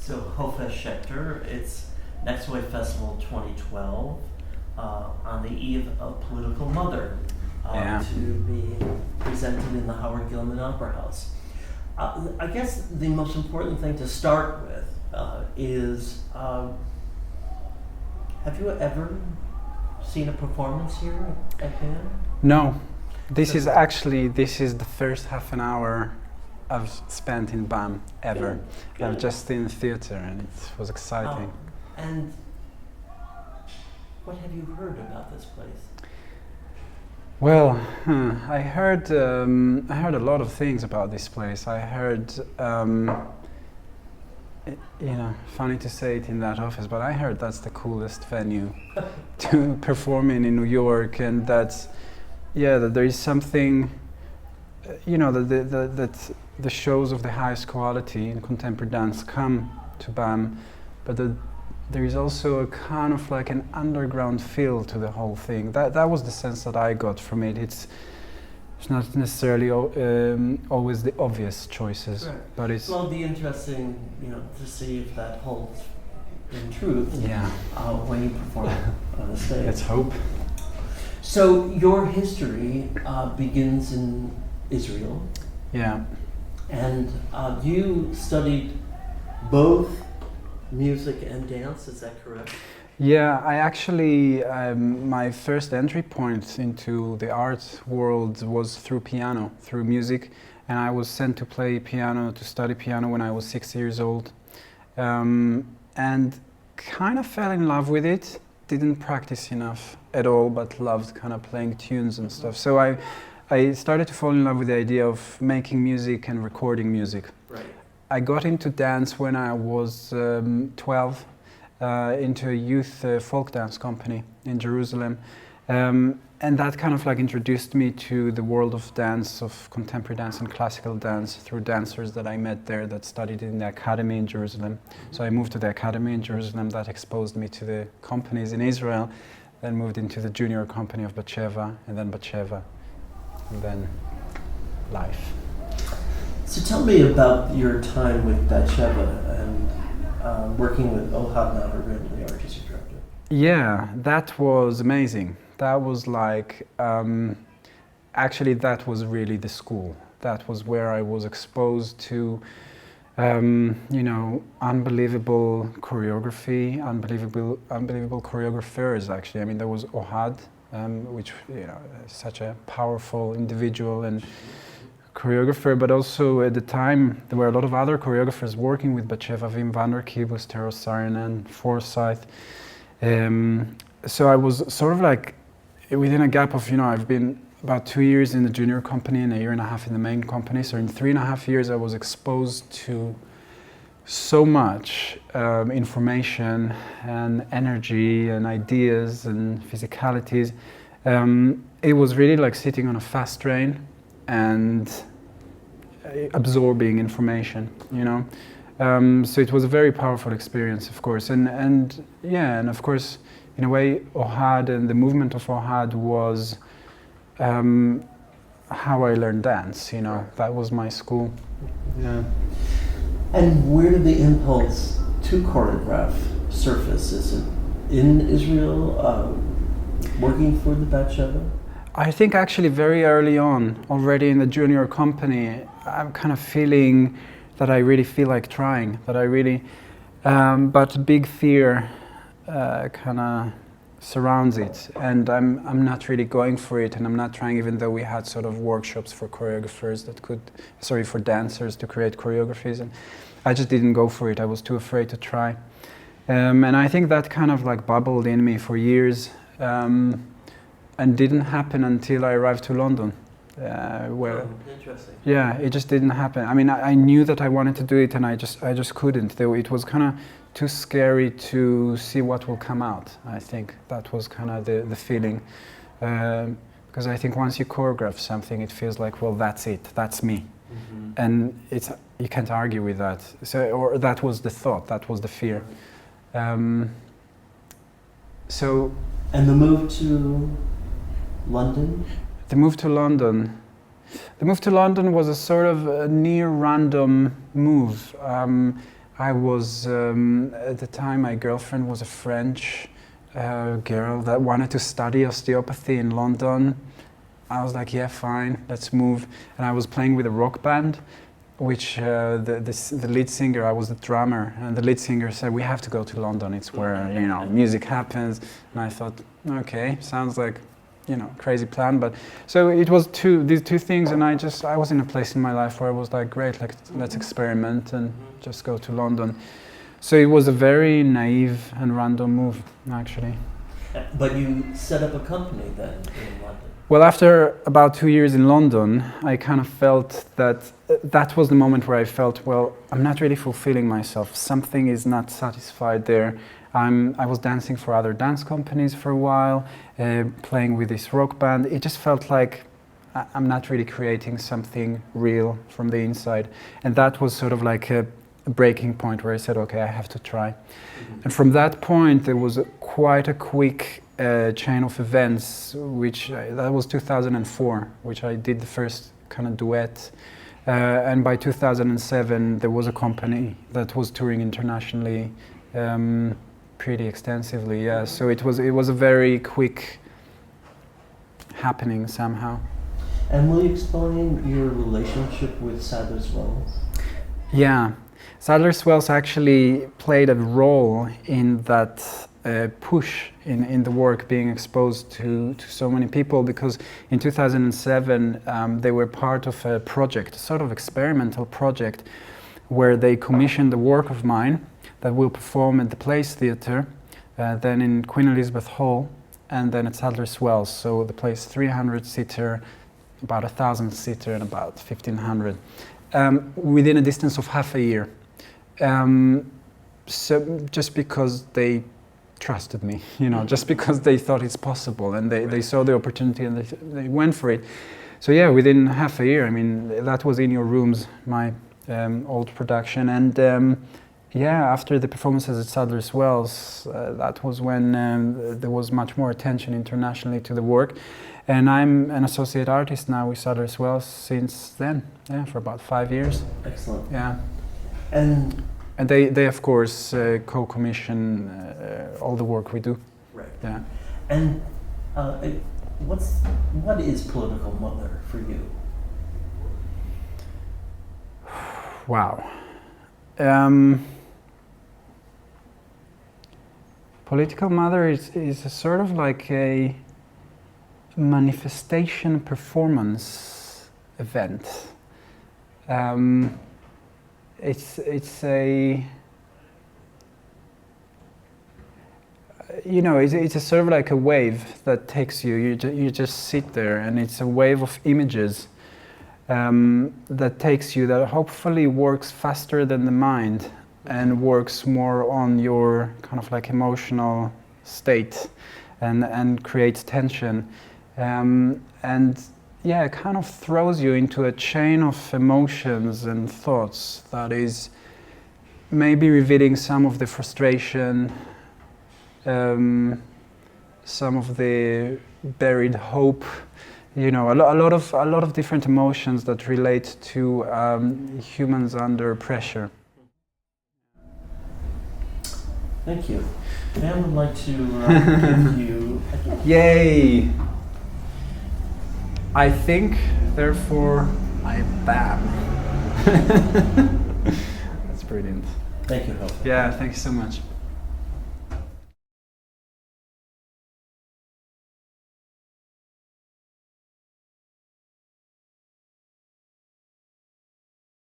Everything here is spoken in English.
So Hofesh Shechter, it's Next Wave Festival 2012, on the eve of Political Mother, to be presented in the Howard Gilman Opera House. I guess the most important thing to start with is, have you ever seen a performance here at BAM? No, this is the first half an hour I've spent in BAM ever. Good. I've just seen the theater and it was exciting. And what have you heard about this place? Well, I heard a lot of things about this place. I heard, funny to say it in that office, but I heard that's the coolest venue to perform in New York, and that there is something, that the shows of the highest quality in contemporary dance come to BAM, but there is also a kind of like an underground feel to the whole thing. That was the sense that I got from it. It's not necessarily always the obvious choices, right. But it's. Well, it'll be interesting, to see if that holds in truth. Yeah. When you perform on the stage. Let's hope. So your history begins in Israel. Yeah. And you studied both music and dance, is that correct? Yeah, I actually, my first entry point into the art world was through piano, through music, and I was sent to study piano when I was 6 years old, and kind of fell in love with it. Didn't practice enough at all, but loved kind of playing tunes and stuff. So I started to fall in love with the idea of making music and recording music. Right. I got into dance when I was 12, into a youth folk dance company in Jerusalem. And that kind of like introduced me to the world of dance, of contemporary dance and classical dance, through dancers that I met there that studied in the academy in Jerusalem. So I moved to the academy in Jerusalem. That exposed me to the companies in Israel, then moved into the junior company of Batsheva, and then Batsheva, and then life. So tell me about your time with Batsheva and working with Ohad Naharin, the artistic director. Yeah, that was amazing. That was like, actually that was really the school. That was where I was exposed to, unbelievable choreography, unbelievable choreographers actually. I mean, there was Ohad, which, is such a powerful individual and choreographer, but also at the time there were a lot of other choreographers working with Batsheva. Wim Vanderkeep was Teros Saarinen, Forsyth. So I was sort of like, within a gap of, I've been about 2 years in the junior company and a year and a half in the main company. So in 3.5 years I was exposed to so much information and energy and ideas and physicalities. It was really like sitting on a fast train and absorbing information, So it was a very powerful experience, of course, and of course, in a way, Ohad and the movement of Ohad was how I learned dance. That was my school. Yeah. And where did the impulse to choreograph surface? Is it in Israel, working for the Batsheva? I think actually very early on, already in the junior company, I'm kind of feeling that I really feel like trying, but big fear kind of surrounds it, and I'm not really going for it, and I'm not trying, even though we had sort of workshops for choreographers for dancers to create choreographies, and I just didn't go for it. I was too afraid to try, and I think that kind of like bubbled in me for years. And didn't happen until I arrived to London, where interesting. Yeah, it just didn't happen. I mean, I knew that I wanted to do it, and I just couldn't. It was kind of too scary to see what will come out. I think that was kind of the feeling, because I think once you choreograph something, it feels like, well, that's it, that's me, and you can't argue with that. Or that was the thought, that was the fear. So. And the move to London? The move to London was a sort of a near random move. I was, at the time, my girlfriend was a French girl that wanted to study osteopathy in London. I was like, yeah, fine, let's move. And I was playing with a rock band, which the lead singer, I was the drummer, and the lead singer said, we have to go to London, it's where, you know, music happens. And I thought, okay, sounds like, you know, crazy plan. But so it was these two things, and I was in a place in my life where I was like, great, let's experiment and just go to London. So it was a very naive and random move, actually. But you set up a company then in London. Well, after about 2 years in London, I kind of felt that was the moment where I felt, well, I'm not really fulfilling myself. Something is not satisfied there. I was dancing for other dance companies for a while, playing with this rock band. It just felt like I'm not really creating something real from the inside. And that was sort of like a breaking point where I said, okay, I have to try. Mm-hmm. And from that point, there was quite a quick chain of events, that was 2004, which I did the first kind of duet. And by 2007, there was a company that was touring internationally pretty extensively. Yeah, so it was a very quick happening somehow. And will you explain your relationship with Sadlers Wells? Yeah, Sadlers Wells actually played a role in that push in the work, being exposed to so many people, because in 2007 they were part of a project, a sort of experimental project, where they commissioned a work of mine that will perform at the Place Theatre, then in Queen Elizabeth Hall, and then at Sadlers Wells. So the place 300-seater, about 1,000-seater, and about 1,500, within a distance of half a year. So just because they trusted me, you know, just because they thought it's possible, and they saw the opportunity and they went for it. So yeah, within half a year, I mean, that was In Your Rooms, my old production, and yeah, after the performances at Sadlers Wells, that was when there was much more attention internationally to the work, and I'm an associate artist now with Sadlers Wells since then, yeah, for about 5 years. Excellent. Yeah. And they of course co-commission all the work we do. Right. Yeah. And what is Political Mother for you? Wow. Political Mother is a sort of like a manifestation performance event. It's a, you know, it's a sort of like a wave that takes you. You just sit there, and it's a wave of images that takes you, that hopefully works faster than the mind and works more on your kind of like emotional state and creates tension. And yeah, it kind of throws you into a chain of emotions and thoughts that is maybe revealing some of the frustration, some of the buried hope, you know, a lot of different emotions that relate to humans under pressure. Thank you. And I would like to give you a gift. Yay! I think, therefore, I bam. That's brilliant. Thank you, Hofesh. Yeah, thank you so much.